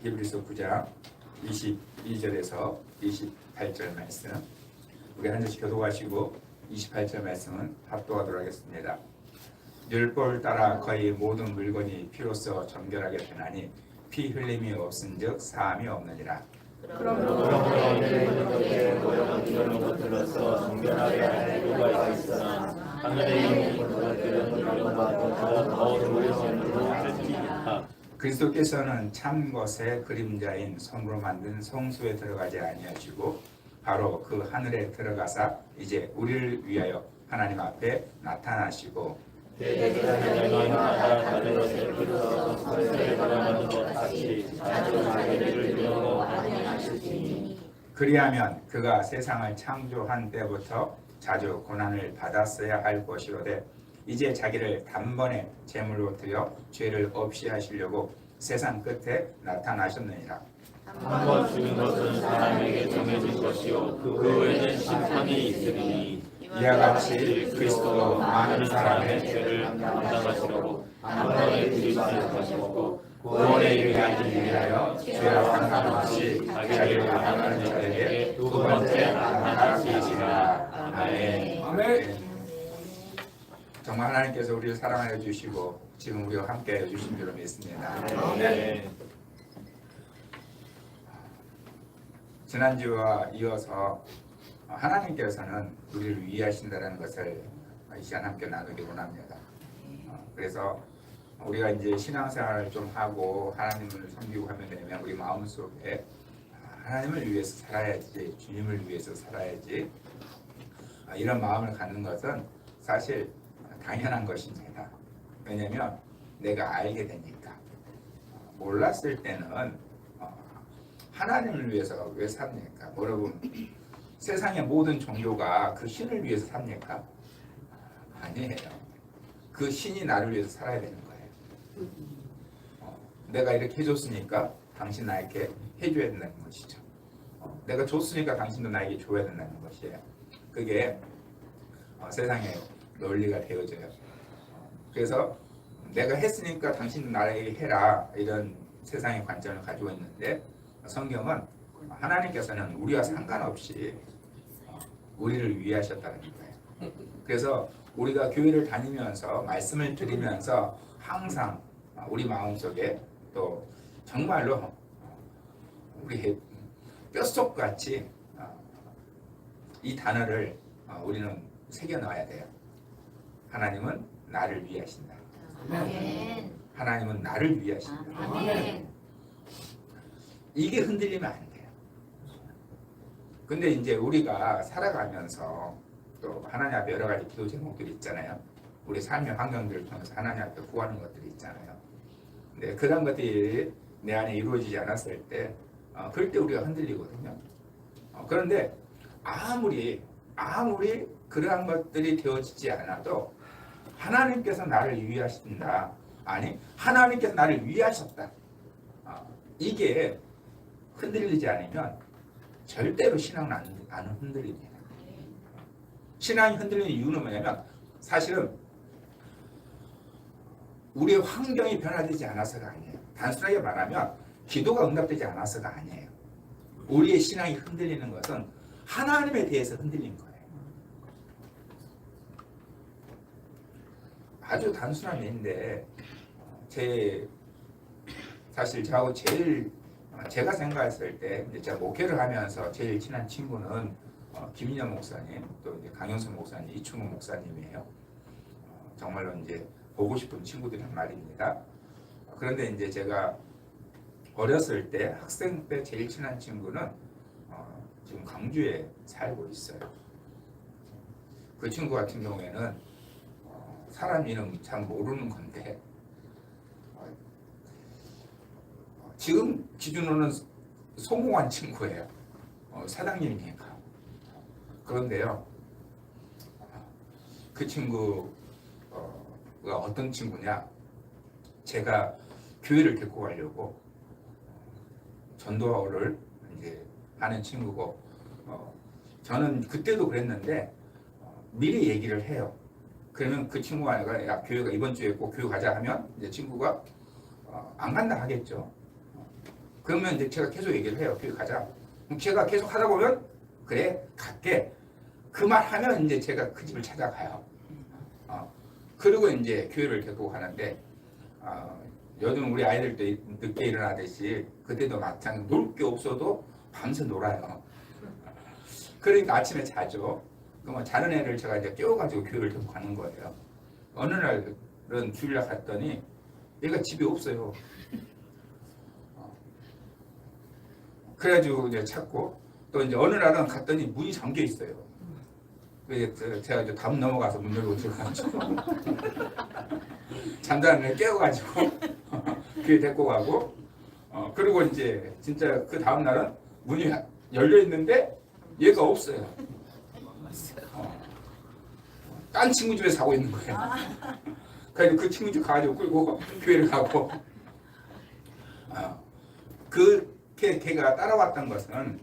히브리서 9장 22절에서 28절 말씀, 우리 한 절씩 교독하시고 28절 말씀은 합독하도록 하겠습니다. 율법을 따라 거의 모든 물건이 피로써 정결하게 되나니 피 흘림이 없은즉 사함이 없느니라. 그러므로 너희는 모형을 이런 것들로서 정결하게 할 필요가 있으나 하늘에 있는 것들은 이런 것보다 더 좋은 것으로 할지니라. 그리스도께서는 참 것의 그림자인 손으로 만든 성소에 들어가지 아니하시고 바로 그 하늘에 들어가사 이제 우리를 위하여 하나님 앞에 나타나시고 대제사장마다 다른 것을 피로써 성소에 들어가는 것 같이 자주 자기를 이루어 안녕하시니 그리하면 그가 세상을 창조한 때부터 자주 고난을 받았어야 할 것이로되 이제 자기를 단번에 제물로 드려 죄를 없이 하시려고 세상 끝에 나타나셨느니라. 한 번 죽은 것은 사람에게 정해진 것이요 그 후에는 심판이 있으리니 이와 같이 그리스도도 많은 사람의 죄를 감당하시려고 한 번에 들이받으셨고 구원에 이르기 위하여 죄와 상관없이 자기를 나타나는 자에게 두 번째 나타나시리라. 아멘. 아멘. 정말 하나님께서 우리를 사랑하여 주시고 지금 우리와 함께 해 주신 줄로 믿습니다. 네. 지난주와 이어서 하나님께서는 우리를 위하신다는 것을 이 시간 함께 나누기 원합니다. 그래서 우리가 이제 신앙생활을 좀 하고 하나님을 섬기고 하면 되면 우리 마음속에 하나님을 위해서 살아야지, 주님을 위해서 살아야지, 이런 마음을 갖는 것은 사실 당연한 것입니다. 왜냐하면 내가 알게 되니까. 몰랐을 때는 하나님을 위해서 왜 삽니까? 여러분, 세상의 모든 종교가 그 신을 위해서 삽니까? 아니에요. 그 신이 나를 위해서 살아야 되는 거예요. 내가 이렇게 해줬으니까 당신 나에게 해줘야 된다는 것이죠. 내가 줬으니까 당신도 나에게 줘야 된다는 것이에요. 그게 세상의 논리가 되어져요. 그래서 내가 했으니까 당신도 나에게 해라, 이런 세상의 관점을 가지고 있는데 성경은 하나님께서는 우리와 상관없이 우리를 위하셨다는 거예요. 그래서 우리가 교회를 다니면서 말씀을 드리면서 항상 우리 마음속에 또 정말로 우리 뼛속같이 이 단어를 우리는 새겨넣어야 돼요. 하나님은 나를 위하신다. 아멘. 하나님은 나를 위하신다. 아멘. 이게 흔들리면 안 돼요. 근데 이제 우리가 살아가면서 또 하나님 앞에 여러 가지 기도 제목들이 있잖아요. 우리 삶의 환경들을 통해서 하나님 앞에 구하는 것들이 있잖아요. 근데 그런 것들이 내 안에 이루어지지 않았을 때 그럴 때 우리가 흔들리거든요. 그런데 아무리 그러한 것들이 되어지지 않아도 하나님께서 나를 위하신다. 아니, 하나님께서 나를 위하셨다. 이게 흔들리지 않으면 절대로 신앙은 안 흔들립니다. 신앙이 흔들리는 이유는 뭐냐면 사실은 우리의 환경이 변화되지 않아서가 아니에요. 단순하게 말하면 기도가 응답되지 않아서가 아니에요. 우리의 신앙이 흔들리는 것은 하나님에 대해서 흔들린 거예요. 아주 단순한 예인데 사실 저하고 제가 생각했을 때 제가 목회를 하면서 제일 친한 친구는 김인현 목사님, 또 이제 강영선 목사님, 이충훈 목사님이에요. 정말로 이제 보고 싶은 친구들이란 말입니다. 그런데 이제 제가 어렸을 때 학생 때 제일 친한 친구는 지금 광주에 살고 있어요. 그 친구 같은 경우에는 사람 이름 잘 모르는 건데 지금 기준으로는 성공한 친구예요. 사장님이니까. 그런데요, 그 친구가 어떤 친구냐, 제가 교회를 데리고 가려고 전도를 이제 하는 친구고, 저는 그때도 그랬는데 미리 얘기를 해요. 그러면 그 친구가 야, 교회가 이번 주에 꼭 교회 가자 하면 이제 친구가 안 간다 하겠죠. 그러면 이제 제가 계속 얘기를 해요. 교회 가자. 그럼 제가 계속 하다 보면 그래 갈게. 그 말 하면 이제 제가 그 집을 찾아가요. 그리고 이제 교회를 계속 가는데 요즘 우리 아이들도 늦게 일어나듯이 그때도 마찬가지 놀 게 없어도 밤새 놀아요. 그러니까 아침에 자죠. 그러면 자는 애를 제가 이제 깨워가지고 교회를 계속 가는 거예요. 어느 날은 주일날 갔더니 얘가 집에 없어요. 그래가지고 이제 찾고 또 이제 어느 날은 갔더니 문이 잠겨 있어요. 그래서 제가 이제 담 넘어가서 문 열고 들어가가지고 잠자는 애 깨워가지고 교회 데리고 가고 그리고 이제 진짜 그 다음 날은 문이 열려 있는데 얘가 없어요. 딴 친구 집에 자고 있는 거예요. 그래서 그 친구 집 가가지고 끌고 교회를 가고 그렇게 걔가 따라왔던 것은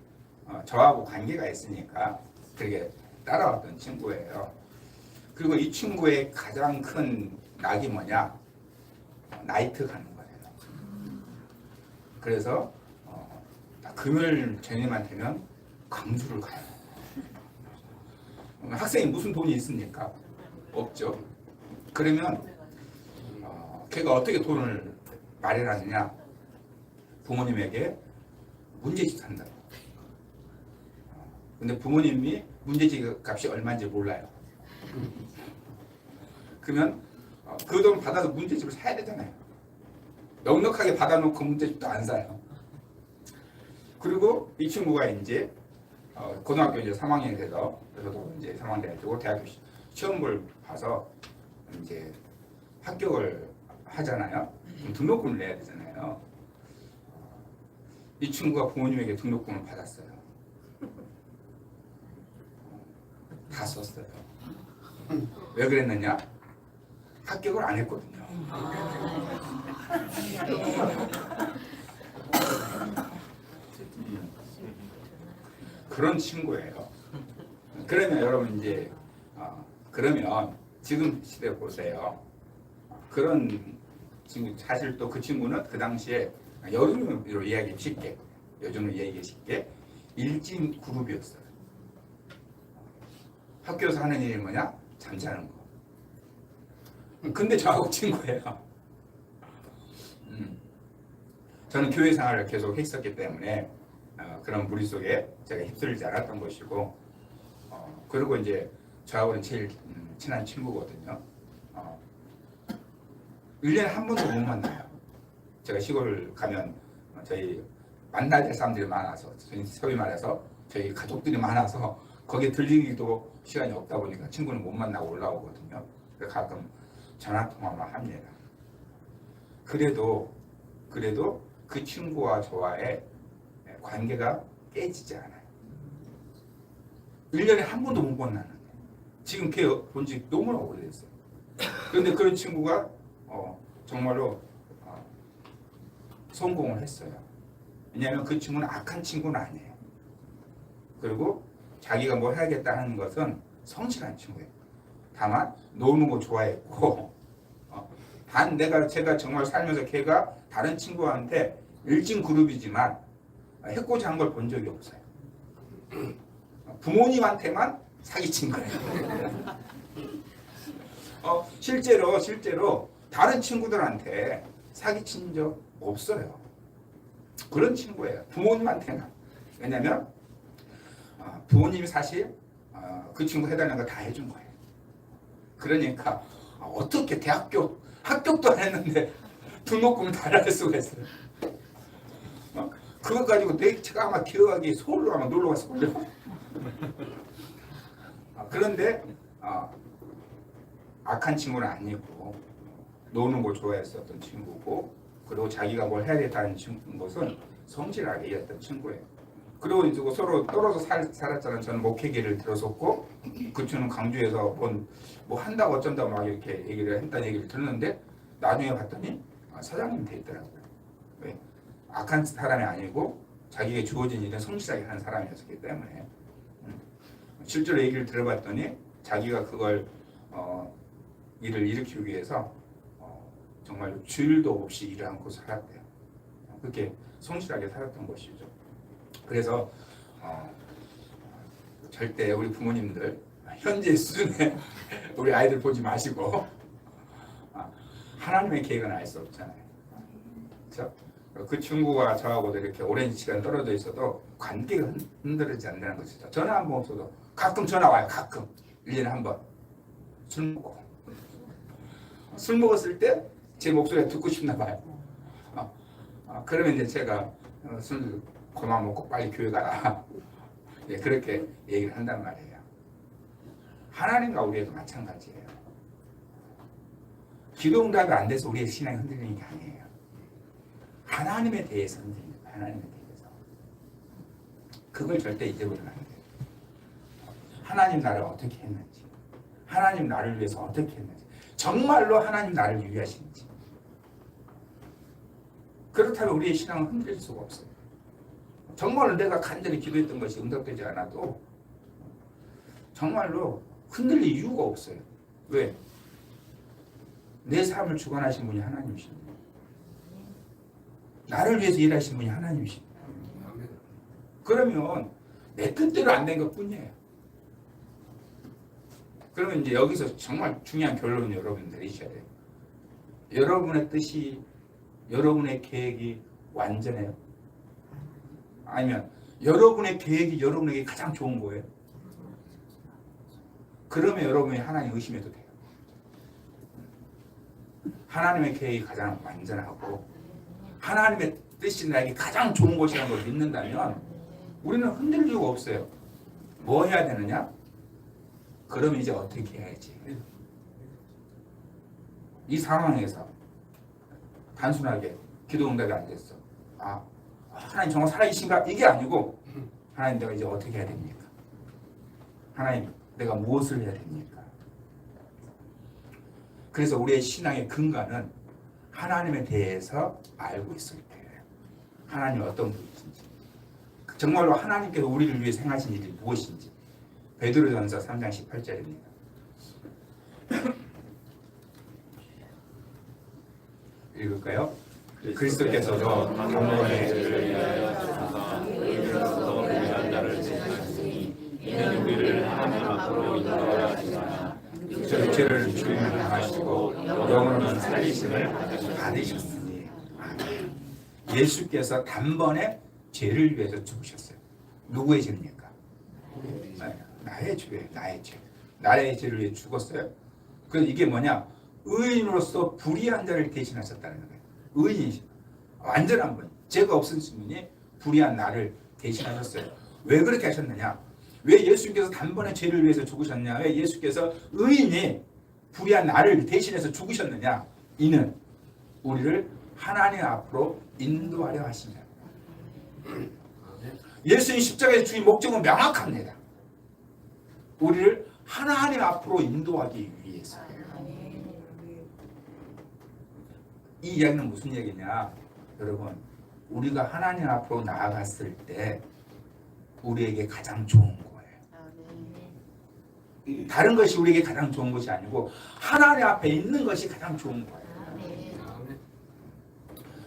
저하고 관계가 있으니까 그렇게 따라왔던 친구예요. 그리고 이 친구의 가장 큰 낙이 뭐냐? 나이트 가는 거예요. 그래서 금요일 저녁만 되면 광주를 가요. 학생이 무슨 돈이 있습니까? 없죠. 그러면 걔가 어떻게 돈을 마련하느냐? 부모님에게 문제집 산다고. 근데 부모님이 문제집 값이 얼마인지 몰라요. 그러면 그 돈 받아서 문제집을 사야 되잖아요. 넉넉하게 받아놓고 문제집도 안 사요. 그리고 이 친구가 이제 고등학교 이제 3학년이 돼서 저도 이제 3학년 돼가지고 대학교 시험을 봐서 이제 합격을 하잖아요. 그럼 등록금을 내야 되잖아요. 이 친구가 부모님에게 등록금을 받았어요. 다 썼어요. 왜 그랬느냐? 합격을 안 했거든요. 그런 친구예요. 그러면 여러분 이제 그러면 지금 시대 보세요. 그런 친구 사실 또 그 친구는 그 당시에 요즘으로 이야기 쉽게 요즘으로 이야기 쉽게 일진 그룹이었어요. 학교에서 하는 일이 뭐냐? 잠자는 거. 근데 저하고 친구예요. 저는 교회 생활을 계속 했었기 때문에 그런 무리 속에 제가 휩쓸리지 않았던 것이고 그리고 이제 저하고는 제일 친한 친구거든요. 1년에 한 번도 못 만나요. 제가 시골 가면 저희 만나야 될 사람들이 많아서 소위 말해서 저희 가족들이 많아서 거기에 들리기도 시간이 없다 보니까 친구는 못 만나고 올라오거든요. 그래서 가끔 전화통화만 합니다. 그래도 그 친구와 저와의 관계가 깨지지 않아요. 1년에 한 번도 못 만나는데 지금 걔 본 지 너무나 오래됐어요. 그런데 그런 친구가 정말로 성공을 했어요. 왜냐하면 그 친구는 악한 친구는 아니에요. 그리고 자기가 뭐 해야겠다 하는 것은 성실한 친구예요. 다만 노는 거 좋아했고 단 제가 정말 살면서 걔가 다른 친구한테 일진 그룹이지만 해코지 한 걸 본 적이 없어요. 부모님한테만 사기친 거예요. 실제로 다른 친구들한테 사기친 적 없어요. 그런 친구예요. 부모님한테만. 왜냐면 부모님이 사실 그 친구 해달라는 거 다 해준 거예요. 그러니까 어떻게 합격도 안 했는데 등록금을 달아낼 수가 있어요. 그거 가지고 제가 아마 기억하기 서울로 아마 놀러 갔을걸요. 그런데 악한 친구는 아니고 노는 거 좋아했었던 친구고 그리고 자기가 뭘 해야겠다는 것은 성실하게 일했던 친구예요. 그리고 이제 서로 떨어져 살았잖아요. 저는 목회기를 들었었고 그 친구는 광주에서 뭐 한다고 어쩐다고 막 이렇게 했다는 얘기를 들었는데 나중에 봤더니 사장님 돼 있더라고요. 왜? 악한 사람이 아니고 자기에게 주어진 일은 성실하게 하는 사람이었기 때문에 실제로 얘기를 들어봤더니 자기가 그걸 일을 일으키기 위해서 정말 주일도 없이 일을 않고 살았대요. 그렇게 성실하게 살았던 것이죠. 그래서 절대 우리 부모님들 현재 수준의 우리 아이들 보지 마시고 하나님의 계획은 알 수 없잖아요. 그렇죠? 그 친구가 저하고도 이렇게 오랜 시간 떨어져 있어도 관계가 흔들리지 않는다는 것이죠. 전화 한 번 없어도 가끔 전화 와요. 가끔 1년에 한 번. 술 먹고. 술 먹었을 때 제 목소리가 듣고 싶나 봐요. 그러면 이제 제가 술 그만 먹고 빨리 교회 가라. 예, 그렇게 얘기를 한단 말이에요. 하나님과 우리에도 마찬가지예요. 기도 응답이 안 돼서 우리의 신앙이 흔들리는 게 아니에요. 하나님에 대해서 흔들리는 거예요. 하나님에 대해서. 그걸 절대 잊어버리면 안 돼요. 하나님 나를 어떻게 했는지, 하나님 나를 위해서 어떻게 했는지, 정말로 하나님 나를 위하시는지. 그렇다면 우리의 신앙은 흔들릴 수가 없어요. 정말로 내가 간절히 기도했던 것이 응답되지 않아도 정말로 흔들릴 이유가 없어요. 왜? 내 삶을 주관하신 분이 하나님이십니다. 나를 위해서 일하신 분이 하나님이십니다. 그러면 내 뜻대로 안 된 것 뿐이에요. 그러면 이제 여기서 정말 중요한 결론을 여러분 내리셔야 돼요. 여러분의 뜻이, 여러분의 계획이 완전해요? 아니면 여러분의 계획이 여러분에게 가장 좋은 거예요? 그러면 여러분이 하나님 의심해도 돼요. 하나님의 계획이 가장 완전하고 하나님의 뜻이 나에게 가장 좋은 것이라는 걸 믿는다면 우리는 흔들릴 이유가 없어요. 뭐 해야 되느냐? 그럼 이제 어떻게 해야지? 이 상황에서 단순하게 기도 응답이 안 됐어. 하나님 정말 살아계신가? 이게 아니고 하나님 내가 이제 어떻게 해야 됩니까? 하나님 내가 무엇을 해야 됩니까? 그래서 우리의 신앙의 근간은 하나님에 대해서 알고 있을 때예요. 하나님 어떤 분이신지, 정말로 하나님께서 우리를 위해 행하신 일이 무엇인지. 베드로전서 3장 18절입니다. 읽을까요? 그리스도께서도 단번에 죄를 위하여 사사 의로서 위한 자를 제하시니 이는 우리를 하나님 앞으로 인도하여 하시나 육체를 주임하시고 영으로는 살리심을 받으셨으니. 예수께서 단번에 죄를 위해서 죽으셨어요. 누구의 죄입니까? 나의 죄, 나의 죄를 위해 죽었어요. 그래서 이게 뭐냐? 의인으로서 불의한 자를 대신하셨다는 거예요. 의인, 완전한 분, 죄가 없으신 분이 불의한 나를 대신하셨어요. 왜 그렇게 하셨느냐? 왜 예수님께서 단번에 죄를 위해서 죽으셨냐? 왜 예수께서 의인이 불의한 나를 대신해서 죽으셨느냐? 이는 우리를 하나님 앞으로 인도하려 하십니다. 예수님 십자가의 주의 목적은 명확합니다. 우리를 하나님 앞으로 인도하기 위해서. 이 이야기는 무슨 얘기냐? 여러분, 우리가 하나님 앞으로 나아갔을 때 우리에게 가장 좋은 거예요. 다른 것이 우리에게 가장 좋은 것이 아니고 하나님 앞에 있는 것이 가장 좋은 거예요.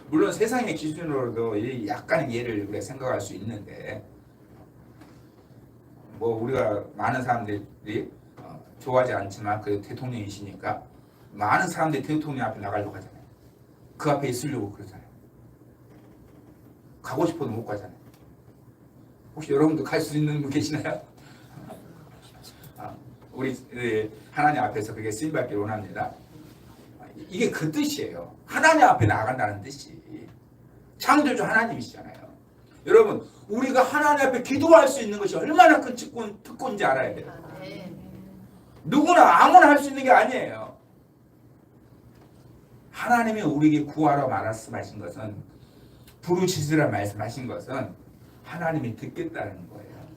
물론 세상의 기준으로도 약간의 예를 우리가 생각할 수 있는데, 뭐 우리가 많은 사람들이 좋아하지 않지만 그 대통령이시니까 많은 사람들이 대통령 앞에 나가려고 하잖아요. 그 앞에 있으려고 그러잖아요. 가고 싶어도 못 가잖아요. 혹시 여러분도 갈 수 있는 분 계시나요? 우리 하나님 앞에서 그게 쓰임받기를 원합니다. 이게 그 뜻이에요. 하나님 앞에 나간다는 뜻이. 창조주 하나님이시잖아요. 여러분, 우리가 하나님 앞에 기도할 수 있는 것이 얼마나 큰 특권인지 알아야 돼요. 누구나 아무나 할 수 있는 게 아니에요. 하나님이 우리에게 구하라 말씀하신 것은, 부르짖으라 말씀하신 것은 하나님이 듣겠다는 거예요.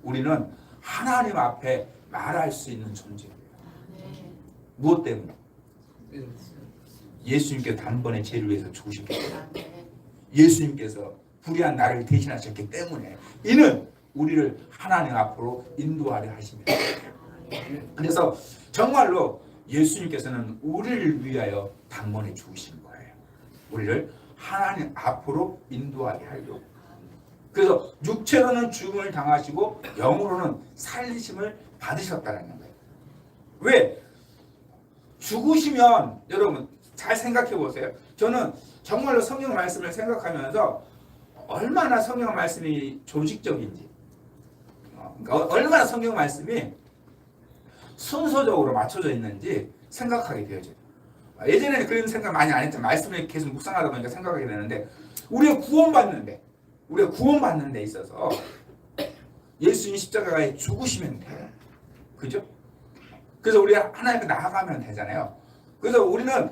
우리는 하나님 앞에 말할 수 있는 존재예요. 무엇 때문에? 예수님께서 단번에 죄를 위해서 죽으셨기 때문에, 예수님께서 불의한 나를 대신하셨기 때문에, 이는 우리를 하나님 앞으로 인도하려 하십니다. 그래서 정말로 예수님께서는 우리를 위하여 단번에 죽으신 거예요. 우리를 하나님 앞으로 인도하게 하려고. 그래서 육체로는 죽음을 당하시고 영으로는 살리심을 받으셨다는 거예요. 왜? 죽으시면 여러분 잘 생각해 보세요. 저는 정말로 성경 말씀을 생각하면서 얼마나 성경 말씀이 조직적인지, 그러니까 얼마나 성경 말씀이 순서적으로 맞춰져 있는지 생각하게 되어져요. 예전에는 그런 생각 많이 안 했지만 말씀을 계속 묵상하다 보니까 생각하게 되는데, 우리가 구원받는 데 있어서 예수님 십자가에 죽으시면 돼요. 그죠? 그래서 우리가 하나님께 나아가면 되잖아요. 그래서 우리는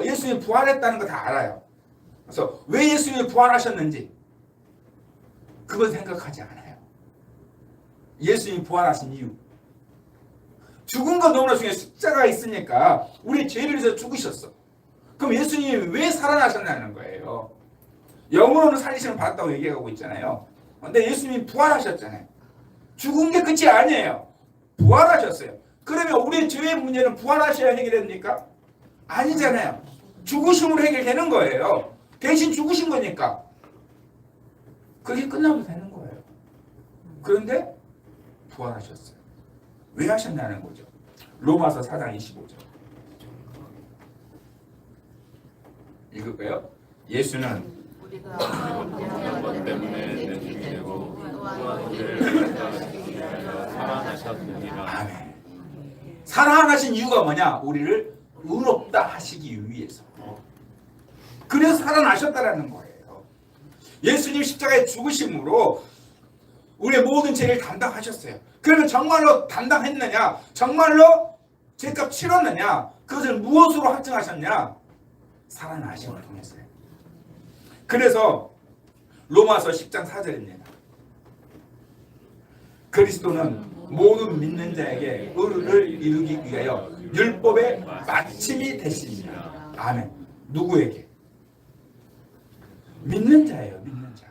예수님이 부활했다는 거 다 알아요. 그래서 왜 예수님이 부활하셨는지 그건 생각하지 않아요. 예수님이 부활하신 이유. 죽은 건 너무나 중요해. 십자가가 있으니까 우리 죄를 위해서 죽으셨어. 그럼 예수님이 왜 살아나셨냐는 거예요. 영으로는 살리심을 받았다고 얘기하고 있잖아요. 근데 예수님이 부활하셨잖아요. 죽은 게 끝이 아니에요. 부활하셨어요. 그러면 우리의 죄의 문제는 부활하셔야 해결됩니까? 아니잖아요. 죽으심으로 해결되는 거예요. 대신 죽으신 거니까 그게 끝나면 되는 거예요. 그런데 부활하셨어요. 왜 하셨냐는 거죠. 로마서 4장 25절 읽을까요? 예수는 우리가 것 때문에 내주이 되고 또한 우리를 살아나셨느니라. 아멘. 살아나신 이유가 뭐냐? 우리를 의롭다 하시기 위해서. 그래서 살아나셨다라는 거예요. 예수님 십자가에 죽으심으로 우리의 모든 죄를 담당하셨어요. 그러면 정말로 담당했느냐? 정말로 죄값 치렀느냐? 그것을 무엇으로 확증하셨냐? 살아나심을 통했어요. 그래서 로마서 10장 4절입니다. 그리스도는 모든 믿는 자에게 의를 이루기 위하여 율법의 마침이 되시니라. 아멘. 누구에게? 믿는 자예요. 믿는 자.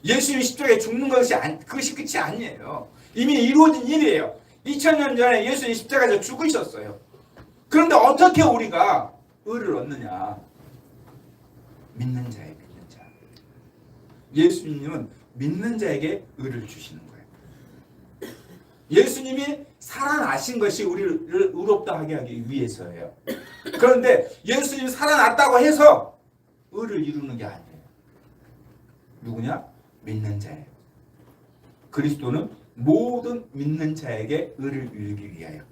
예수님이 십자가에 죽는 그것이 끝이 아니에요. 이미 이루어진 일이에요. 2000년 전에 예수님이 십자가에서 죽으셨어요. 그런데 어떻게 우리가 의를 얻느냐? 믿는 자예요. 믿는 자. 예수님은 믿는 자에게 의를 주시는 거예요. 예수님이 살아나신 것이 우리를 의롭다 하게 하기 위해서예요. 그런데 예수님이 살아났다고 해서 의를 이루는 게 아니에요. 누구냐? 믿는 자예요. 그리스도는 모든 믿는 자에게 의를 이루기 위하여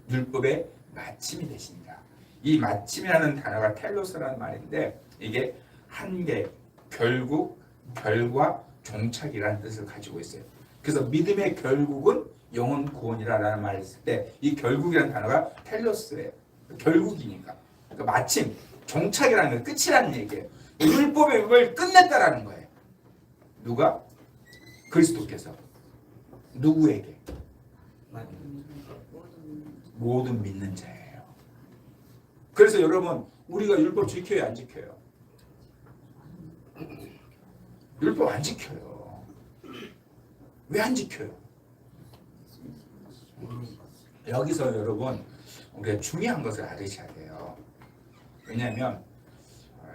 율법의 마침이 되신다. 이 마침이라는 단어가 텔로스라는 말인데 이게 한계, 결국, 결과, 종착이라는 뜻을 가지고 있어요. 그래서 믿음의 결국은 영혼 구원이라는 말을 했을 때 이 결국이라는 단어가 텔로스예요. 결국이니까. 그러니까 마침, 종착이라는 건 끝이라는 얘기예요. 율법의 을 끝냈다라는 거예요. 누가? 그리스도께서. 누구에게? 모든 믿는 자예요. 그래서 여러분 우리가 율법 지켜요? 안 지켜요? 율법 안 지켜요. 왜 안 지켜요? 여기서 여러분 우리가 중요한 것을 알으셔야 돼요. 왜냐하면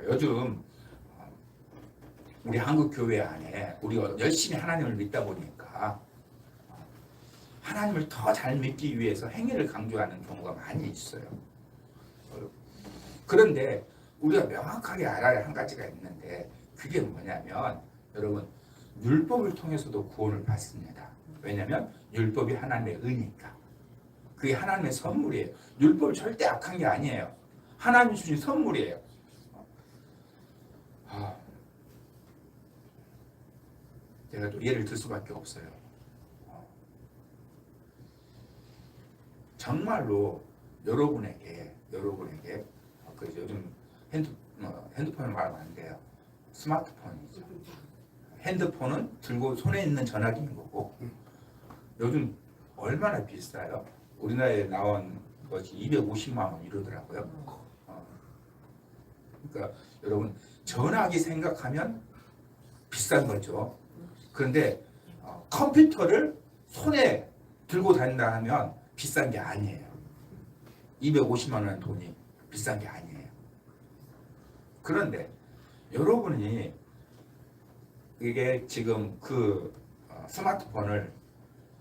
요즘 우리 한국 교회 안에 우리가 열심히 하나님을 믿다 보니까 하나님을 더 잘 믿기 위해서 행위를 강조하는 경우가 많이 있어요. 그런데 우리가 명확하게 알아야 할 한 가지가 있는데 그게 뭐냐면 여러분 율법을 통해서도 구원을 받습니다. 왜냐하면 율법이 하나님의 의니까. 그게 하나님의 선물이에요. 율법이 절대 악한 게 아니에요. 하나님이 주신 선물이에요. 제가 또 예를 들 수밖에 없어요. 정말로 여러분에게 그 요즘 핸드폰을 말하면 안 돼요. 스마트폰이죠. 핸드폰은 들고 손에 있는 전화기인 거고 요즘 얼마나 비싸요? 우리나라에 나온 것이 250만 원 이러더라고요. 그러니까 여러분 전화기 생각하면 비싼 거죠. 그런데 컴퓨터를 손에 들고 다닌다 하면 비싼 게 아니에요. 250만 원 돈이 비싼 게 아니에요. 그런데 여러분이 이게 지금 그 스마트폰을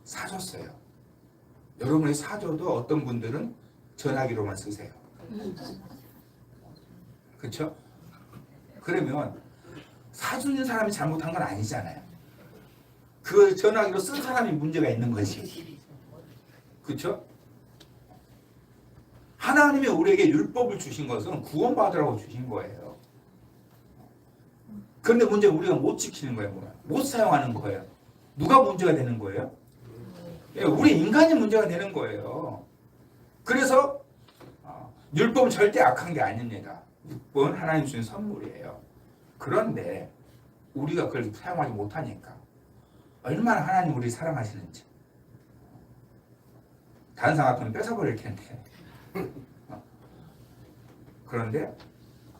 사줬어요. 여러분이 사줘도 어떤 분들은 전화기로만 쓰세요. 그렇죠? 그러면 사주는 사람이 잘못한 건 아니잖아요. 그 전화기로 쓴 사람이 문제가 있는 거지. 그렇죠? 하나님이 우리에게 율법을 주신 것은 구원받으라고 주신 거예요. 그런데 문제는 우리가 못 지키는 거예요. 못 사용하는 거예요. 누가 문제가 되는 거예요? 우리 인간이 문제가 되는 거예요. 그래서 율법은 절대 악한 게 아닙니다. 율법은 하나님 주신 선물이에요. 그런데 우리가 그걸 사용하지 못하니까 얼마나 하나님 우리를 사랑하시는지. 다른 사람 같으면 뺏어버릴 텐데. 그런데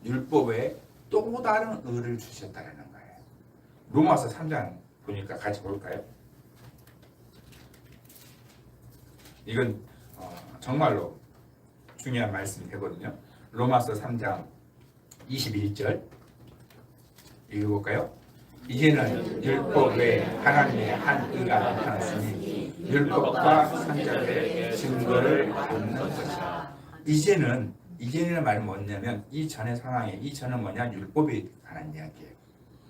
율법에 또 다른 의를 주셨다는 거예요. 로마서 3장 보니까 같이 볼까요? 이건 정말로 중요한 말씀이 되거든요. 로마서 3장 21절 읽어볼까요? 이제는 율법 외에 하나님의 한 의가 나타났으니 율법과 선자들의 증거를 받는 것이다. 이제는 말은 뭐냐면 이전의 상황에 이전은 뭐냐? 율법에 관한 이야기예요.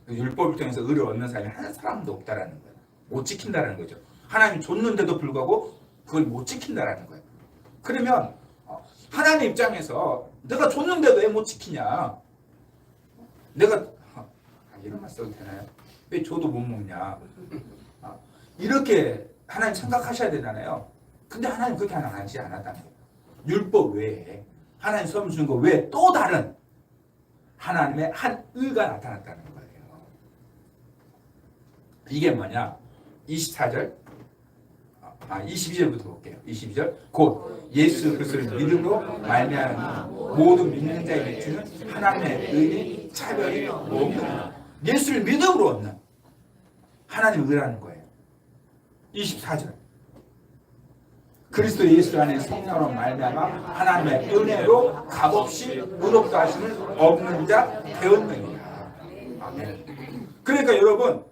율법을 통해서 의를 얻는 사람이 한 사람도 없다라는 거예요. 못 지킨다라는 거죠. 하나님이 줬는데도 불구하고 그걸 못 지킨다라는 거예요. 그러면 하나님 입장에서 내가 줬는데도 왜 못 지키냐? 내가 이런 말 써도 되나요? 왜 줘도 못 먹냐? 이렇게 하나님 생각하셔야 되잖아요. 근데 하나님 그렇게 하지 않았다는 거예요. 율법 외에 하나님 선물 주는 거 외에 또 다른 하나님의 한 의가 나타났다는 거예요. 이게 뭐냐? 24절 22절부터 볼게요. 22절 곧 예수 그리스도를 믿음으로 말미암아 모든 믿는 자의 믿음은 하나님의 의니 차별이 없는 예수를 믿음으로 얻는 하나님의 의라는 거예요. 24절 그리스도 예수 안에 성령으로 말미암아 하나님의 은혜로 값없이 의롭다 하심을 얻는 자 되었느니라. 아멘. 그러니까 여러분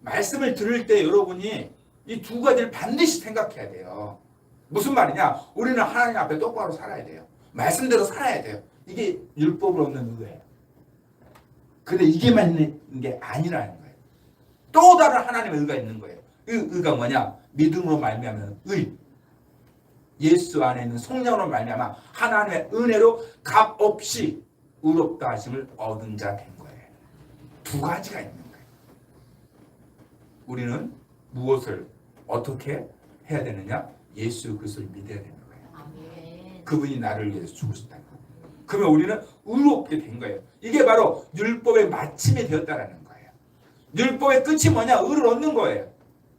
말씀을 들을 때 여러분이 이 두 가지를 반드시 생각해야 돼요. 무슨 말이냐? 우리는 하나님 앞에 똑바로 살아야 돼요. 말씀대로 살아야 돼요. 이게 율법을 얻는 의예요. 근데 이게만 있는 게 아니라는 거예요. 또 다른 하나님의 의가 있는 거예요. 그 의가 뭐냐? 믿음으로 말미암는 의. 예수 안에 있는 성령으로 말미암아 하나님의 은혜로 값없이 의롭다 하심을 얻은 자 된 거예요. 두 가지가 있는 거예요. 우리는 무엇을 어떻게 해야 되느냐? 예수 그리스도를 믿어야 되는 거예요. 아멘. 그분이 나를 위해서 죽으셨다는 거예요. 그러면 우리는 의롭게 된 거예요. 이게 바로 율법의 마침이 되었다는 거예요. 율법의 끝이 뭐냐? 의를 얻는 거예요.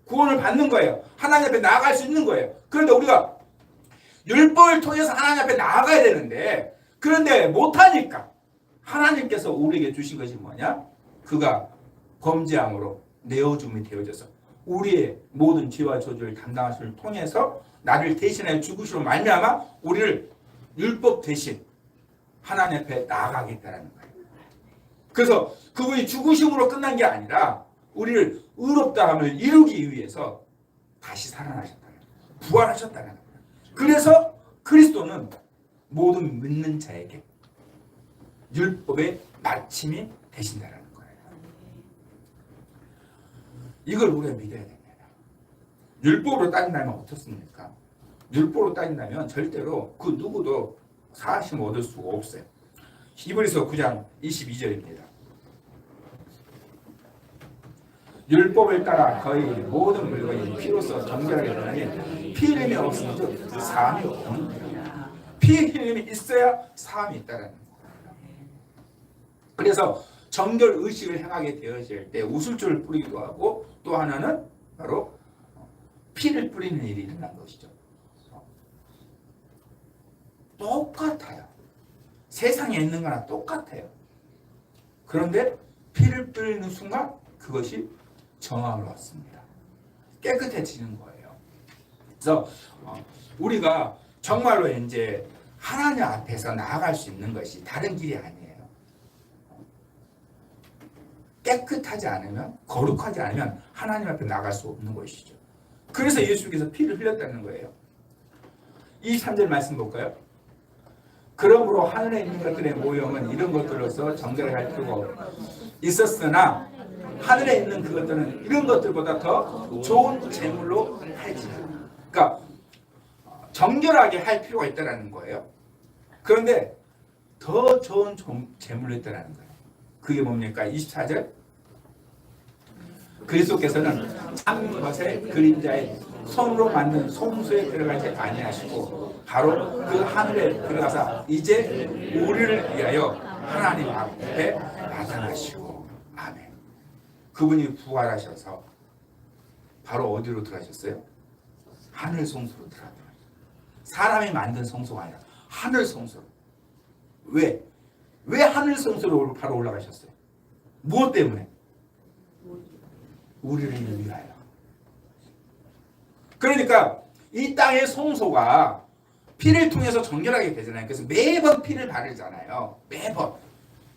구원을 받는 거예요. 하나님 앞에 나아갈 수 있는 거예요. 그런데 우리가 율법을 통해서 하나님 앞에 나아가야 되는데 그런데 못하니까 하나님께서 우리에게 주신 것이 뭐냐? 그가 범죄함으로 내어줌이 되어져서 우리의 모든 죄와 저주를 담당하심을 통해서 나를 대신하여 죽으시로 말미암아 우리를 율법 대신 하나님 앞에 나아가겠다는 거예요. 그래서 그분이 죽으심으로 끝난 게 아니라 우리를 의롭다함을 이루기 위해서 다시 살아나셨다는 거예요. 부활하셨다는 거예요. 그래서 그리스도는 모든 믿는 자에게 율법의 마침이 되신다는 거예요. 이걸 우리가 믿어야 됩니다. 율법으로 따진다면 어떻습니까? 율법으로 따진다면 절대로 그 누구도 사하심 얻을 수가 없어요. 히브리서 9장 22절입니다. 율법을 따라 거의 모든 물건이 피로써 정결하게 되나니 피 흘림이 없으면 즉 사함이 없는 거예요. 피 흘림이 있어야 사함이 있다는 거예요. 그래서 정결 의식을 행하게 되어질 때 우술초를 뿌리기도 하고 또 하나는 바로 피를 뿌리는 일이 일어난 것이죠. 똑같아요. 세상에 있는 거나 똑같아요. 그런데 피를 뿌리는 순간 그것이 정함을 얻습니다. 깨끗해지는 거예요. 그래서 우리가 정말로 이제 하나님 앞에서 나아갈 수 있는 것이 다른 길이 아니에요. 깨끗하지 않으면, 거룩하지 않으면 하나님 앞에 나갈 수 없는 것이죠. 그래서 예수께서 피를 흘렸다는 거예요. 23절 말씀 볼까요? 그러므로 하늘에 있는 것들의 모형은 이런 것들로서 정결하게 할 필요가 있었으나 하늘에 있는 그것들은 이런 것들보다 더 좋은 제물로 할지라. 그러니까 정결하게 할 필요가 있다는 거예요. 그런데 더 좋은 제물로 있다는 거예요. 그게 뭡니까? 24절. 그리스도께서는 참 것의 그림자에 손으로 만든 송수에 들어가지 아니하시고 바로 그 하늘에 들어가서 이제 우리를 위하여 하나님 앞에 나타나시고. 아멘. 그분이 부활하셔서 바로 어디로 들어가셨어요? 하늘 송수로 들어가셨어요. 사람이 만든 송수가 아니라 하늘 송수로. 왜 하늘 성소로 바로 올라가셨어요? 무엇 때문에? 우리를 위하여. 그러니까 이 땅의 성소가 피를 통해서 정결하게 되잖아요. 그래서 매번 피를 바르잖아요. 매번.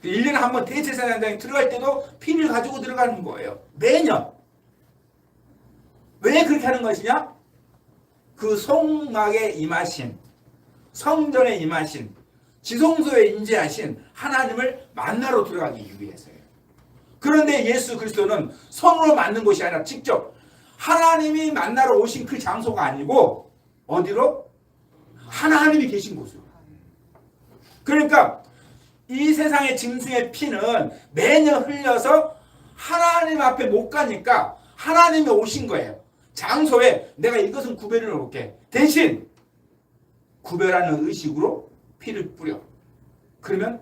1년에 한 번 대제사장장에 들어갈 때도 피를 가지고 들어가는 거예요. 매년. 왜 그렇게 하는 것이냐? 그 성막에 임하신, 성전에 임하신, 지성소에 임재하신 하나님을 만나러 들어가기 위해서예요. 그런데 예수 그리스도는 손으로 만든 곳이 아니라 직접 하나님이 만나러 오신 그 장소가 아니고 어디로? 하나님이 계신 곳으로. 그러니까 이 세상의 짐승의 피는 매년 흘려서 하나님 앞에 못 가니까 하나님이 오신 거예요. 장소에 내가 이것은 구별해 놓을게. 대신 구별하는 의식으로 피를 뿌려. 그러면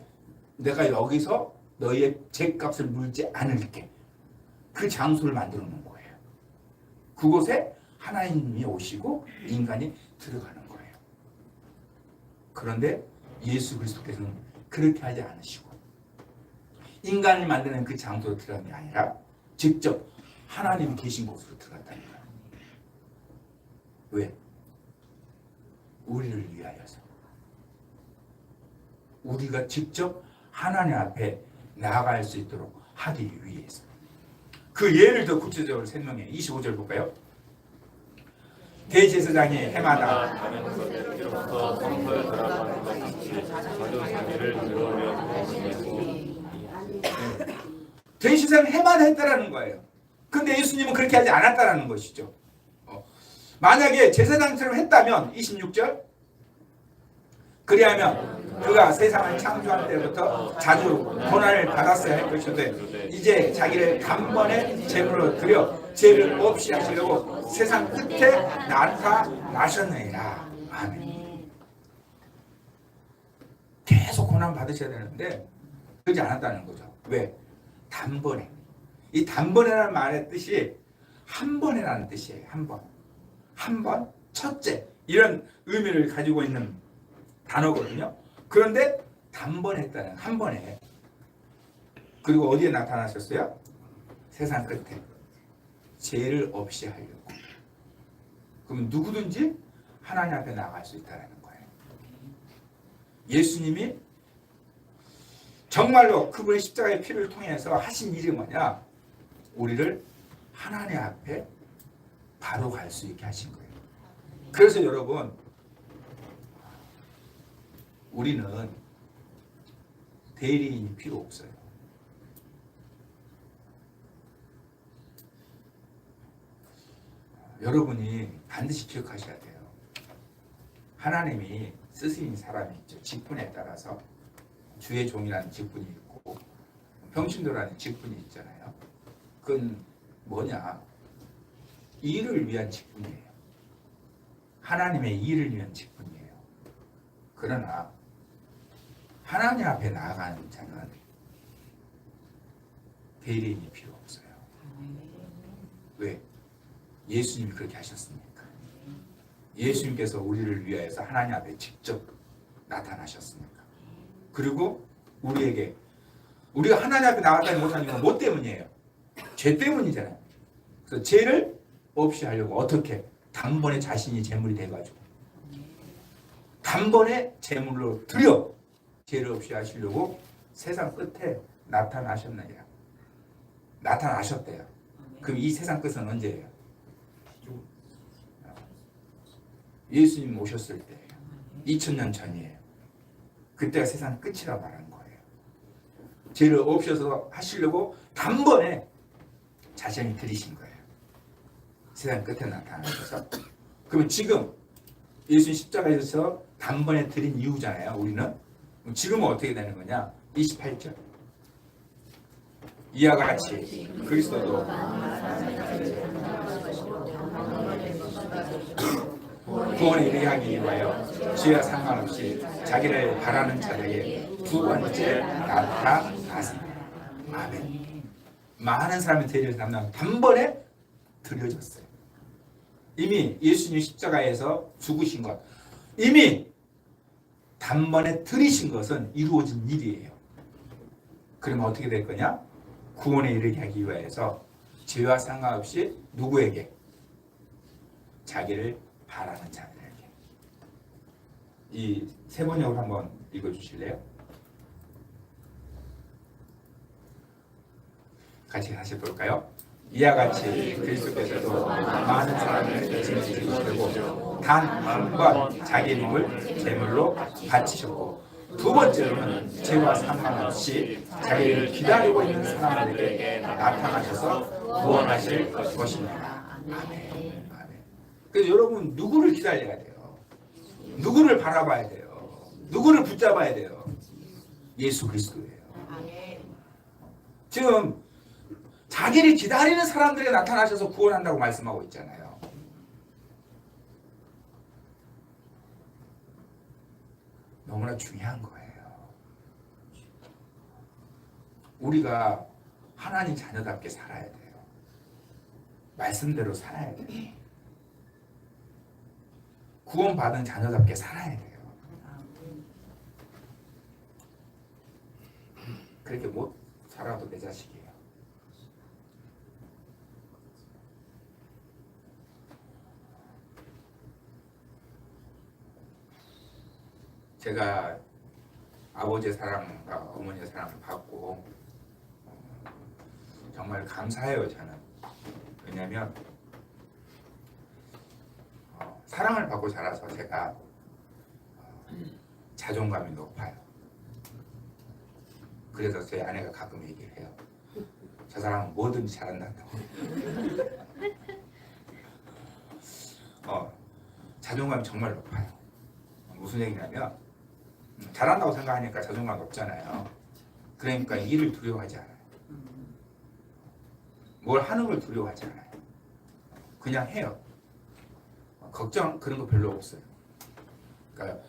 내가 여기서 너희의 죄값을 물지 않을게. 그 장소를 만들어 놓은 거예요. 그곳에 하나님이 오시고 인간이 들어가는 거예요. 그런데 예수 그리스도께서는 그렇게 하지 않으시고 인간이 만드는 그 장소로 들어간 게 아니라 직접 하나님이 계신 곳으로 들어갔다는 거예요. 왜? 우리를 위하여서. 우리가 직접 하나님 앞에 나아갈 수 있도록 하기 위해서. 그 예를 더 구체적으로 설명해. 25절 볼까요? 대제사장이 해마다 대제사장이 해마다 했다라는 거예요. 근데 예수님은 그렇게 하지 않았다라는 것이죠. 만약에 제사장처럼 했다면 26절 그리하면 그가 세상을 창조할 때부터 자주 고난을 받았어야 할 것인데 이제 자기를 단번에 제물로 드려 죄를 없이 하시려고 세상 끝에 나타나셨느니라. 아멘. 계속 고난 받으셔야 되는데 그러지 않았다는 거죠. 왜? 단번에. 이 단번에라는 말의 뜻이 한 번이라는 뜻이에요. 한 번. 한 번, 첫째 이런 의미를 가지고 있는 단어거든요. 그런데 단번에 했다는 한 번에. 그리고 어디에 나타나셨어요? 세상 끝에. 죄를 없이 하려고. 그럼 누구든지 하나님 앞에 나갈 수 있다는 거예요. 예수님이 정말로 그분의 십자가의 피를 통해서 하신 일이 뭐냐? 우리를 하나님 앞에 바로 갈 수 있게 하신 거예요. 그래서 여러분, 우리는 대리인이 필요 없어요. 여러분이 반드시 기억하셔야 돼요. 하나님이 쓰시는 사람이 있죠. 직분에 따라서 주의 종이라는 직분이 있고 평신도라는 직분이 있잖아요. 그건 뭐냐? 일을 위한 직분이에요. 하나님의 일을 위한 직분이에요. 그러나 하나님 앞에 나아가는 자는 대리인이 필요 없어요. 왜? 예수님이 그렇게 하셨으니까. 예수님께서 우리를 위하여서 하나님 앞에 직접 나타나셨으니까. 그리고 우리에게 우리가 하나님 앞에 나아가지 못하는 건 뭐 때문이에요? 죄 때문이잖아요. 그래서 죄를 없이 하려고 어떻게? 단번에 자신이 제물이 돼가지고 단번에 제물로 드려 죄를 없이 하시려고 세상 끝에 나타나셨느니라. 나타나셨대요. 그럼 이 세상 끝은 언제예요? 예수님 오셨을 때 2000년 전이에요. 그때가 세상 끝이라고 말하는 거예요. 죄를 없애서 하시려고 단번에 자신이 들이신 거예요. 세상 끝에 나타나셔서. 그러면 지금 예수님 십자가에서 단번에 들인 이유잖아요. 우리는. 지금은 어떻게 되는 거냐? 28절. 이와 같이 그리스도도 구원에 이르게 하기 위하여 죄와 상관없이 자기를 바라는 자들에게 두 번째 나타났습니다. 아멘. 많은 사람이 죄를 담당 단번에 드려졌어요. 이미 예수님 십자가에서 죽으신 것, 이미 단번에 들이신 것은 이루어진 일이에요. 그러면 어떻게 될 거냐? 구원에 이르게 하기 위해서 죄와 상관없이 누구에게? 자기를 바라는 자들에게. 이 세 번역을 한번 읽어주실래요? 같이 다시 볼까요? 이와 같이 그리스도께서도 많은 사람을 징계시키시고 단 한 번 자기 이름을 제물로 바치셨고 두 번째로는 죄와 상관없이 자기를 기다리고 있는 사람들에게 나타나셔서 구원하실 것입니다. 아멘. 아멘. 그래서 여러분 누구를 기다려야 돼요? 누구를 바라봐야 돼요? 누구를 붙잡아야 돼요? 예수 그리스도예요. 지금 자기를 기다리는 사람들에게 나타나셔서 구원한다고 말씀하고 있잖아요. 너무나 중요한 거예요. 우리가 하나님 자녀답게 살아야 돼요. 말씀대로 살아야 돼요. 구원받은 자녀답게 살아야 돼요. 그렇게 못 살아도 내 자식이에요. 제가 아버지의 사랑과 어머니의 사랑을 받고 정말 감사해요. 저는. 왜냐하면 사랑을 받고 자라서 제가 자존감이 높아요. 그래서 제 아내가 가끔 얘기를 해요. 저 사람은 뭐든지 잘한다고. 자존감이 정말 높아요. 무슨 얘기냐면 잘한다고 생각하니까 자존감 높잖아요. 그러니까 일을 두려워하지 않아요. 뭘 하는 걸 두려워하지 않아요. 그냥 해요. 걱정 그런 거 별로 없어요. 그러니까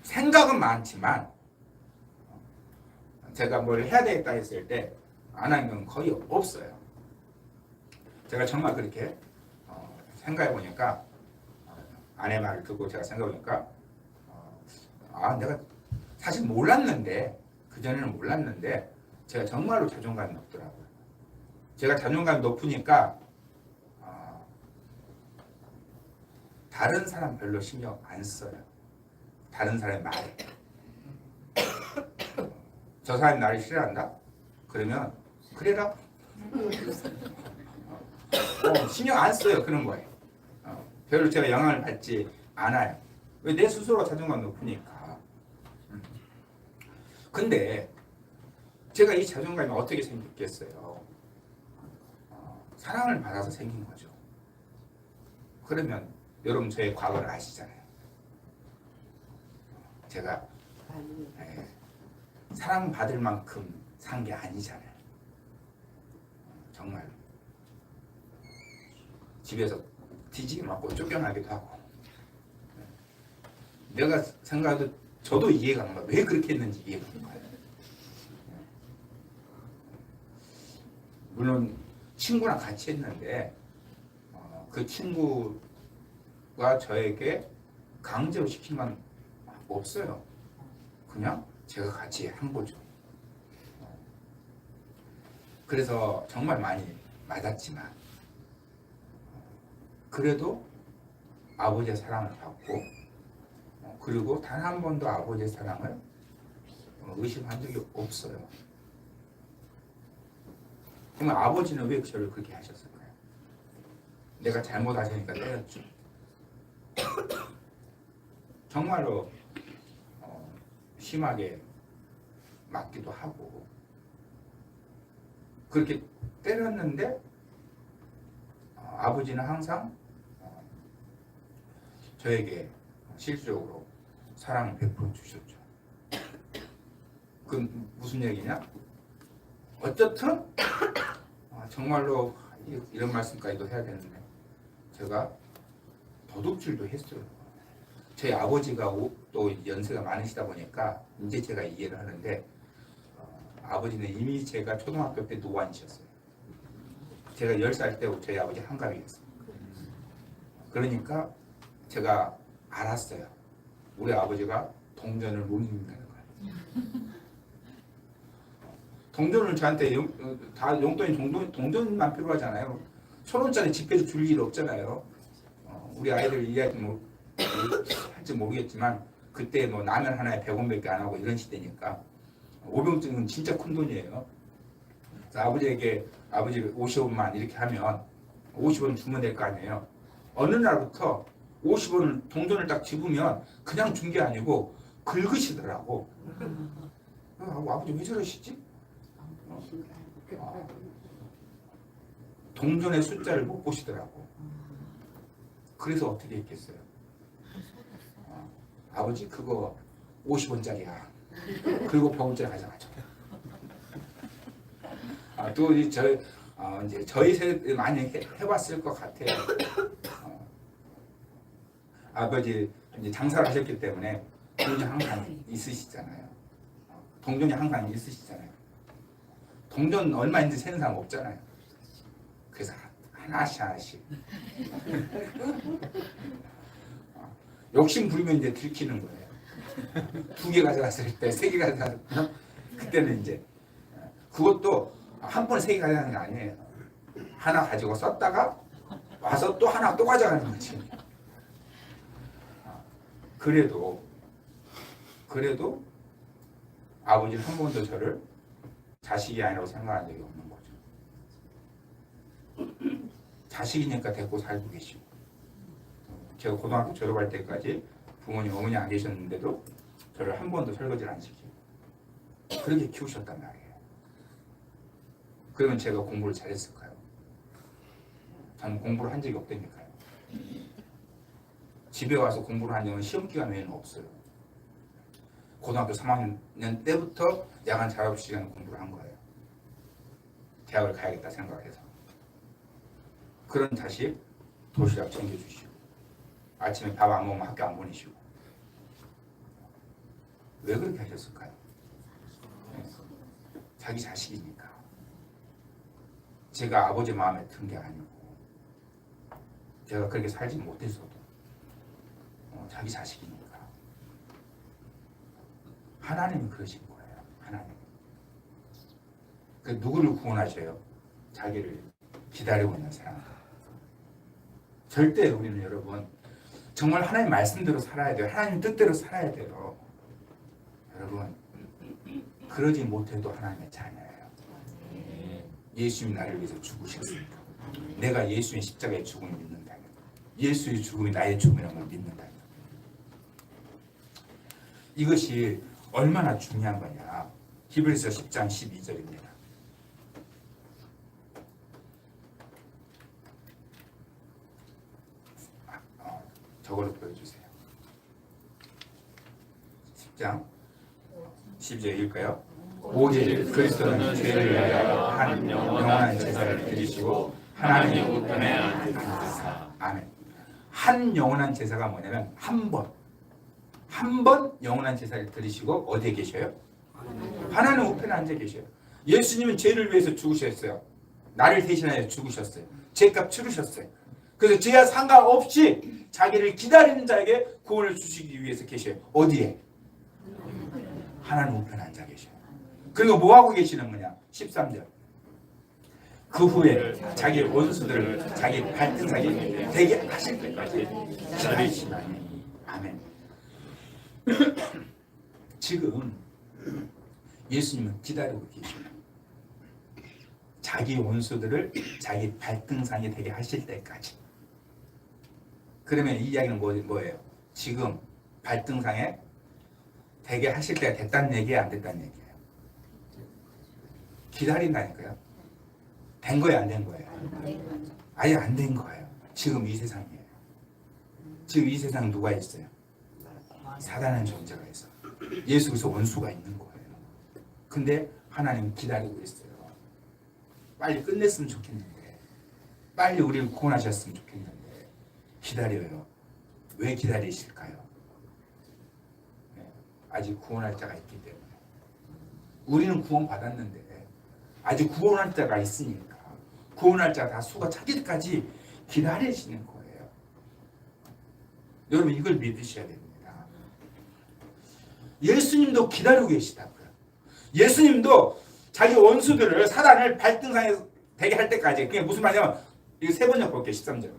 생각은 많지만 제가 뭘 해야 되겠다 했을 때 안 하는 건 거의 없어요. 제가 정말 그렇게 생각해 보니까 아내 말을 듣고 제가 생각해 보니까 내가 사실 몰랐는데 그전에는 몰랐는데 제가 정말로 자존감이 높더라고요. 제가 자존감이 높으니까 다른 사람 별로 신경 안 써요. 다른 사람의 말에. 저 사람이 나를 싫어한다? 그러면 그래라. 신경 안 써요. 그런 거에. 별로 제가 영향을 받지 않아요. 왜? 내 스스로가 자존감 높으니까. 근데 제가 이 자존감이 어떻게 생겼겠어요? 사랑을 받아서 생긴 거죠. 그러면 여러분 저의 과거를 아시잖아요. 제가 사랑받을 만큼 산 게 아니잖아요. 정말 집에서 뒤지게 맞고 쫓겨나기도 하고 내가 생각해도 저도 이해가 안 가요. 왜 그렇게 했는지 이해가 안 가요. 물론 친구랑 같이 했는데 그 친구가 저에게 강제로 시킨 건 없어요. 그냥 제가 같이 한 거죠. 그래서 정말 많이 맞았지만 그래도 아버지의 사랑을 받고 그리고 단 한 번도 아버지의 사랑을 의심한 적이 없어요. 그러면 아버지는 왜 저를 그렇게 하셨을까요? 내가 잘못하시니까 때렸죠. 정말로 심하게 맞기도 하고 그렇게 때렸는데 아버지는 항상 저에게 실질적으로 사랑을 베풀어 주셨죠. 그건 무슨 얘기냐? 어쨌든 정말로 이런 말씀까지도 해야 되는데 제가 도둑질도 했어요. 저희 아버지가 또 연세가 많으시다 보니까 이제 제가 이해를 하는데 아버지는 이미 제가 초등학교 때 노안이셨어요. 제가 10살 때 저희 아버지 한갑이었어요. 그러니까 제가 알았어요. 우리 아버지가 동전을 못 입는다는 거예요. 동전을 저한테 다 용돈이 동전만 필요하잖아요. 1,000원짜리 지폐를 줄 일 없잖아요. 우리 아이들 할지 모르겠지만 그때 뭐 라면 하나에 100원밖에 안 하고 이런 시대니까 5병증은 진짜 큰 돈이에요. 그래서 아버지에게 아버지 50원만 이렇게 하면 50원 주면 될 거 아니에요. 어느 날부터 50원을 동전을 딱 집으면 그냥 준 게 아니고 긁으시더라고. 아버지 왜 저러시지? 동전의 숫자를 못 보시더라고. 그래서 어떻게 했겠어요? 아버지 그거 50원짜리야. 그리고 100원짜리 가져가죠. 또 이제 저희 세대 많이 해봤을 것 같아요. 아버지 이제 장사를 하셨기 때문에 돈이 항상 있으시잖아요. 동전이 항상 있으시잖아요. 동전 얼마인지 세는 사람 없잖아요. 그래서 하나씩 욕심 부리면 이제 들키는 거예요. 2개 가져갔을 때 3개 가져갔을 때 그때는 이제 그것도 한 번에 3개 가져가는 게 아니에요. 하나 가지고 썼다가 와서 또 하나 또 가져가는 거지. 그래도 아버지는 한 번도 저를 자식이 아니라고 생각한 적이 없는 거죠. 자식이니까 데리고 살고 계시고 제가 고등학교 졸업할 때까지 부모님 어머니 안 계셨는데도 저를 한 번도 설거지를 안 시키고 그렇게 키우셨단 말이에요. 그러면 제가 공부를 잘했을까요? 저는 공부를 한 적이 없다니까요. 집에 와서 공부를 한 적은 시험 기간 외에는 없어요. 고등학교 3학년 때부터 야간 자율 시간에 공부를 한 거예요. 대학을 가야겠다 생각해서. 그런 자식 도시락 챙겨주시고 아침에 밥 안 먹으면 학교 안 보내시고 왜 그렇게 하셨을까요? 자기 자식이니까. 제가 아버지 마음에 든 게 아니고 제가 그렇게 살지 못했어도 자기 자식이니까. 하나님이 그러신 거예요. 하나님. 그 누구를 구원하셔요? 자기를 기다리고 있는 사람. 절대 우리는 여러분 정말 하나님 말씀대로 살아야 돼요. 하나님 뜻대로 살아야 돼요. 여러분 그러지 못해도 하나님의 자녀예요. 예수님이 나를 위해서 죽으셨으니까. 내가 예수의 십자가의 죽음을 믿는다면 예수의 죽음이 나의 죽음이라는 걸 믿는다면 이것이 얼마나 중요한 거냐. 히브리서 10장 12절입니다. 저걸로 보여주세요. 10장 12절일까요? 오직 그리스도는 죄를 위하여 한 영원한 제사를 드리시고 하나님의 우편에 앉으사. 아멘. 한 영원한 제사가 뭐냐면 한 번 영원한 제사를 드리시고 어디에 계셔요? 하나님 우편에 앉아 계셔요. 예수님은 죄를 위해서 죽으셨어요. 나를 대신하여 죽으셨어요. 죄값 치르셨어요. 그래서 죄와 상관없이 자기를 기다리는 자에게 구원을 주시기 위해서 계셔요. 어디에? 하나님 우편에 앉아 계셔요. 그리고 뭐하고 계시는 거냐? 13절. 그 후에 자기 원수들을 자기 발등상에 되게 하실 때까지 기다리시나니. 아멘. 지금 예수님은 기다리고 계십니다. 자기 원수들을 자기 발등상이 되게 하실 때까지. 그러면 이 이야기는 뭐예요? 지금 발등상에 되게 하실 때가 됐다는 얘기예요? 안 됐다는 얘기예요? 기다린다니까요. 된 거예요? 안 된 거예요? 아예 안 된 거예요. 지금 이 세상이에요. 지금 이 세상 누가 있어요? 사단은 존재가 있어. 예수 그리스도 원수가 있는 거예요. 근데 하나님 기다리고 있어요. 빨리 끝냈으면 좋겠는데, 빨리 우리를 구원하셨으면 좋겠는데 기다려요. 왜 기다리실까요? 아직 구원할 자가 있기 때문에. 우리는 구원받았는데 아직 구원할 자가 있으니까 구원할 자 다 수가 차길 때까지 기다리시는 거예요. 여러분 이걸 믿으셔야 됩니다. 예수님도 기다리고 계시다고요. 예수님도 자기 원수들을 사단을 발등상에 되게 할 때까지. 그게 무슨 말이냐면 이거 세 번역 볼게요. 13절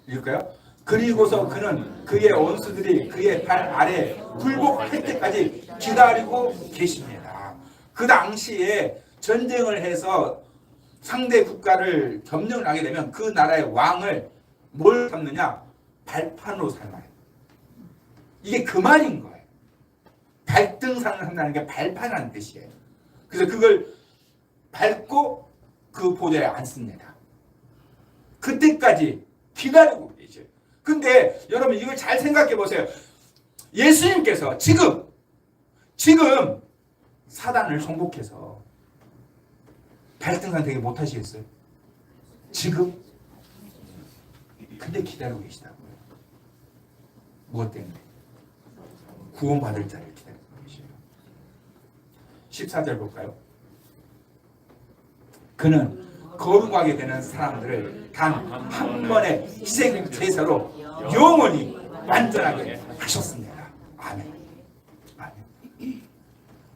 읽을까요? 그리고서 그는 그의 원수들이 그의 발 아래 굴복할 때까지 기다리고 계십니다. 그 당시에 전쟁을 해서 상대 국가를 점령을 하게 되면 그 나라의 왕을 뭘 삼느냐? 발판으로 삼아요. 이게 그 말인 거예요. 발등상을 한다는 게 발판이라는 뜻이에요. 그래서 그걸 밟고 그 보좌에 앉습니다. 그때까지 기다리고 계셔요. 근데 여러분 이걸 잘 생각해 보세요. 예수님께서 지금 사단을 정복해서 발등상 되게 못하시겠어요? 지금? 근데 기다리고 계시다고요. 무엇 때문에? 구원받을 자를 기다리고 계셔요. 14절 볼까요? 그는 거룩하게 되는 사람들을 단 한 번의 희생 제사로 영원히 완전하게 하셨습니다. 아멘. 아멘.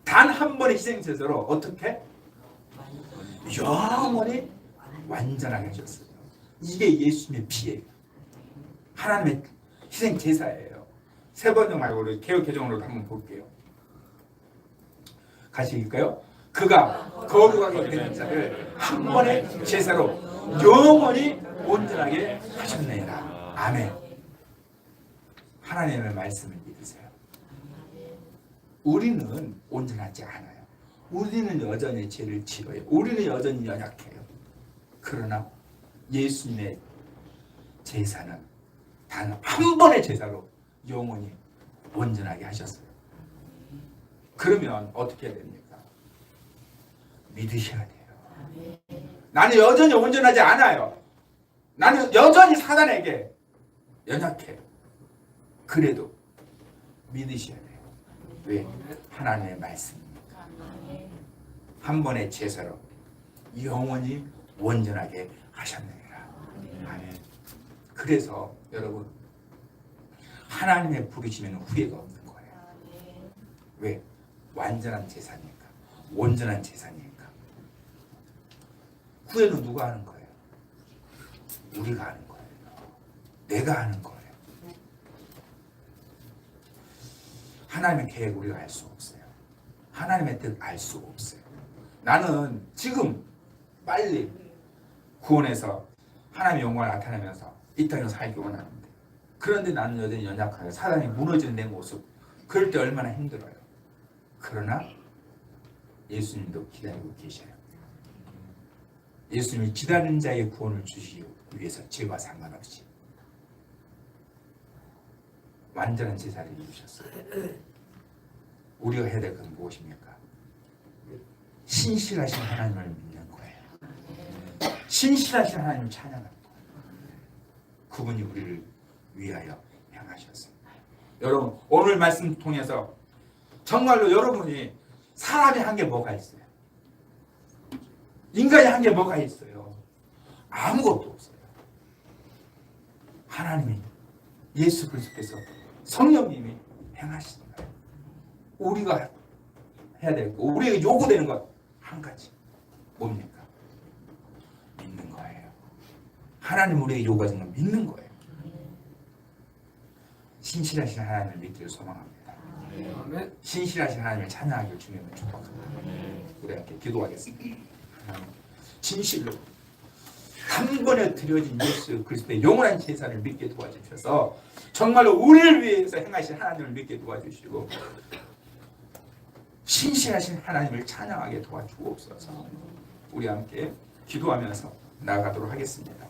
단 한 번의 희생 제사로 어떻게? 영원히 완전하게 하셨어요. 이게 예수님의 피예요. 하나님의 희생 제사예요. 세 번역 말고 우리 개역 개정으로 한번 볼게요. 같이 읽을까요? 그가 거룩하게 되는 자를 한 번의 제사로 영원히 온전하게 하셨네라. 아멘. 하나님의 말씀을 믿으세요. 우리는 온전하지 않아요. 우리는 여전히 죄를 지어요. 우리는 여전히 연약해요. 그러나 예수님의 제사는 단 한 번의 제사로 영원히 온전하게 하셨어요. 그러면 어떻게 해야 됩니까? 믿으셔야 돼요. 나는 여전히 온전하지 않아요. 나는 여전히 사단에게 연약해요. 그래도 믿으셔야 돼요. 왜? 하나님의 말씀입니까? 한 번의 제사로 영원히 온전하게 하셨느니라. 아멘. 그래서 여러분 하나님의 부르시면 후회가 없는 거예요. 왜? 완전한 제사니까. 온전한 제사니까. 후회는 누가 하는 거예요? 우리가 하는 거예요. 내가 하는 거예요. 하나님의 계획 우리가 알 수 없어요. 하나님의 뜻 알 수 없어요. 나는 지금 빨리 구원해서 하나님의 영광을 나타내면서 이 땅에서 살기 원하는데, 그런데 나는 여전히 연약하게 사단이 무너지는 내 모습, 그럴 때 얼마나 힘들어요. 그러나 예수님도 기다리고 계셔요. 예수님이 기다리는 자에게 구원을 주시기 위해서 죄와 상관없이 완전한 제사를 이루셨어요. 우리가 해야 될 것은 무엇입니까? 신실하신 하나님을 믿는 거예요. 신실하신 하나님을 찬양하는 거예요. 그분이 우리를 위하여 향하셨습니다. 여러분 오늘 말씀 통해서 정말로 여러분이 사람이 한 게 뭐가 있어요? 인간이 한 게 뭐가 있어요? 아무것도 없어요. 하나님이 예수 그리스도께서 성령님이 행하시는 거예요. 우리가 해야 될 거, 우리에게 요구되는 것 한 가지. 뭡니까? 믿는 거예요. 하나님 우리에게 요구하는 건 믿는 거예요. 신실하신 하나님을 믿기를 소망합니다. 아멘. 신실하신 하나님을 찬양하기를 주님을 축복합니다. 아멘. 우리 함께 기도하겠습니다. 진실로 한 번에 드려진 예수 그리스도의 영원한 제사를 믿게 도와주셔서 정말로 우리를 위해서 행하신 하나님을 믿게 도와주시고 신실하신 하나님을 찬양하게 도와주옵소서. 우리 함께 기도하면서 나아가도록 하겠습니다.